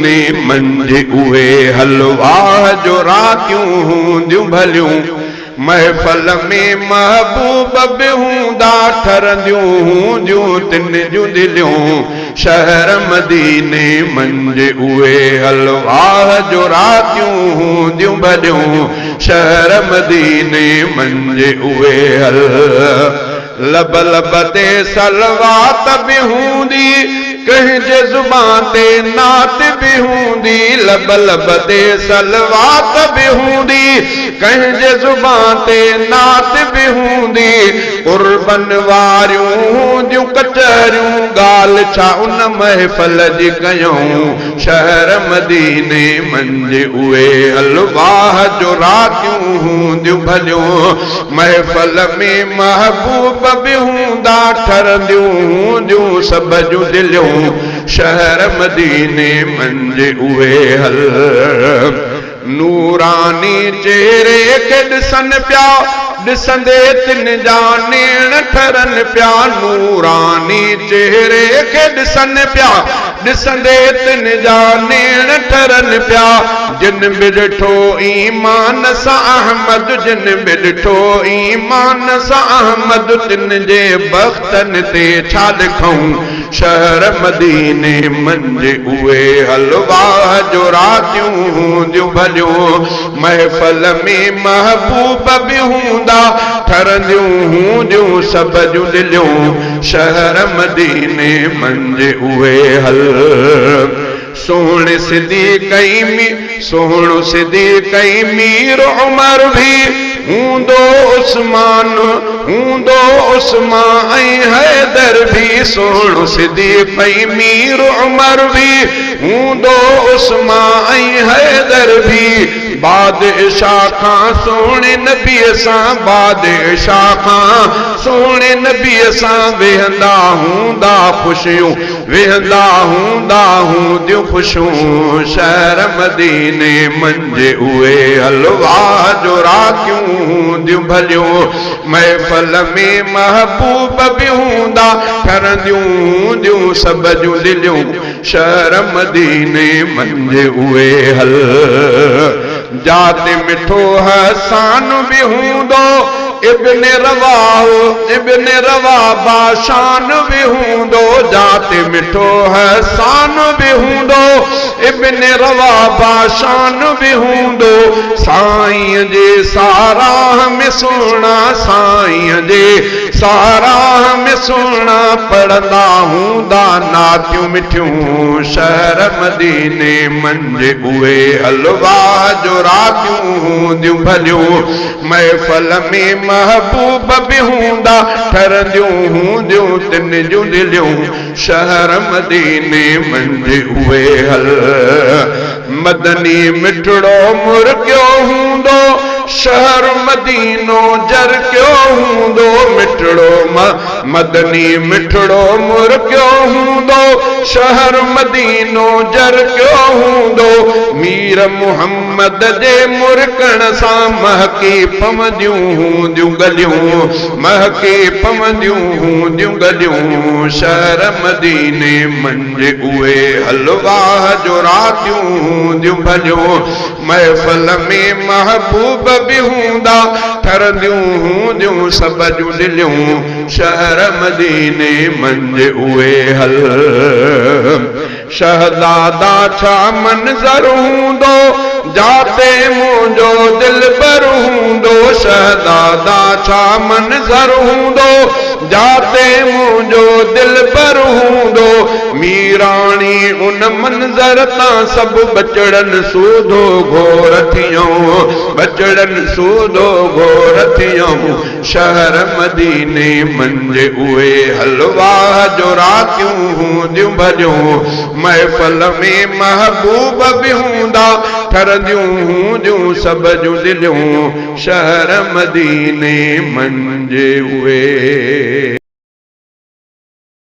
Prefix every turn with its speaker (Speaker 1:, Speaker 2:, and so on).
Speaker 1: ने मंझि उहे हलवा जो रातियूं हूंदियूं भलियूं महफ़ल में महबूब बि हूंदा ठरंदियूं हूंदियूं तिन जूं दिलियूं शहर मदीने मंझि उहे हलवा जो रातियूं हूंदियूं भलियूं शहर मदीने मंझि उहे हल लब लब ते सलवात बि हूंदी कंहिंजे ज़ुबान ते नात बि हूंदी लब लब ते सलवात बि हूंदी कंहिंजे ज़ुबान ते नात बि हूंदी क़ुर्बन वारियूं हूंदियूं कचहरियूं ॻाल्हि छा उन महफ़ल जी कयूं शहर मदीने मंझि उहे हलवाह जो रातियूं हूंदियूं भलियूं महफ़ल में महबूब बि हूंदा ठरंदियूं हूंदियूं सभ जूं दिलियूं शहर मदीने मंझि उहे हल नूरानी चेहरे खे ॾिसनि पिया ॾिसंदे तिन जा नेण ठरनि पिया नूरानी चेहरे खे ॾिसनि पिया ॾिसंदे तिन जा नेण ठरनि पिया जिन बि ॾिठो ईमान सां अहमद जिन बि ॾिठो ईमान सां अहमद तिन जे बख़्तनि ते छा लिखूं शहर मदीने मंझि उहे हलवा जो रातियूं हूंदियूं भलियूं महफ़ल में महबूब बि हूंदा ठरंदियूं हूंदियूं सभ जूं दिलियूं शहर मदीने मंझि उहे हल सोहणे सिद्दीक़ मीर उमर भी हूंदो उस्मान ऐं हैदर भी सोहणो सिद्दीक़ मीर उमर भी हूंदो उस्मान ऐं हैदर भी बादशाह खां सोहणे नबीअ सां बादशाह खां सोहणे नबीअ सां वेहंदा हूंदा ख़ुशियूं वेहंदा हूंदियूं ख़ुशियूं शहर मदीने मंझि उहे हलवा जो रातियूं हूंदियूं भलियूं महफ़ल में महबूब बि हूंदा ठरंदियूं हूंदियूं सभ जूं दिलियूं शहर मदीने मंझि उहे हल जाते मिठो हसान बि हूंदो इब्न रवा बाशान बि हूंदो जाते मिठो हसान बि हूंदो इब्न रवा बाशान बि हूंदो साईं जे साराह में सुहिणा साईं जे साराह में सुहिणा पढ़ंदा हूंदा नातियूं मिठियूं शहर मदीने मंझि उहे हलवा जो रातियूं हूंदियूं भलियूं महफ़ल में महबूब बि हूंदा ठरंदियूं हूंदियूं तिन जूं दिलियूं शहर मदीने मंझि उहे हल मदनी मिठड़ो मुर्गियो हूंदो शहर मदीनो जरकियो हूंदो मिठड़ो मदनी मिठड़ो मुर्गियो हूंदो शहर मदीनो जरकियो हूंदो मीर मुहम्मद जे मुर्कण सां महकी पवंदियूं हूंदियूं गलियूं महकी पवंदियूं हूंदियूं गलियूं शहर मदीने मंझि उहे हलवा जो रातियूं हूंदियूं भलियूं महफ़ल में महबूब बि हूंदा ठरंदियूं हूंदियूं सभ जूं दिलियूं शहर मदीने मंझि उहे हल शहज़ादा छा मंज़र हूंदो जाते मुंहिंजो दिलबर हूंदो शहज़ादा छा मंज़र हूंदो जाते मुंहिंजो दिलबर हूंदो मीराणी उन मंज़र तां सभु बचड़नि सूधो घोर थियूं बचड़नि सूधो घोर थियूं शहर मदीने मंझि उहे हलवा जो रातियूं हूंदियूं भलियूं महफ़ल में महबूब बि हूंदा ठरंदियूं हूंदियूं सभ जूं दिलियूं शहर मदीने मंझि उहे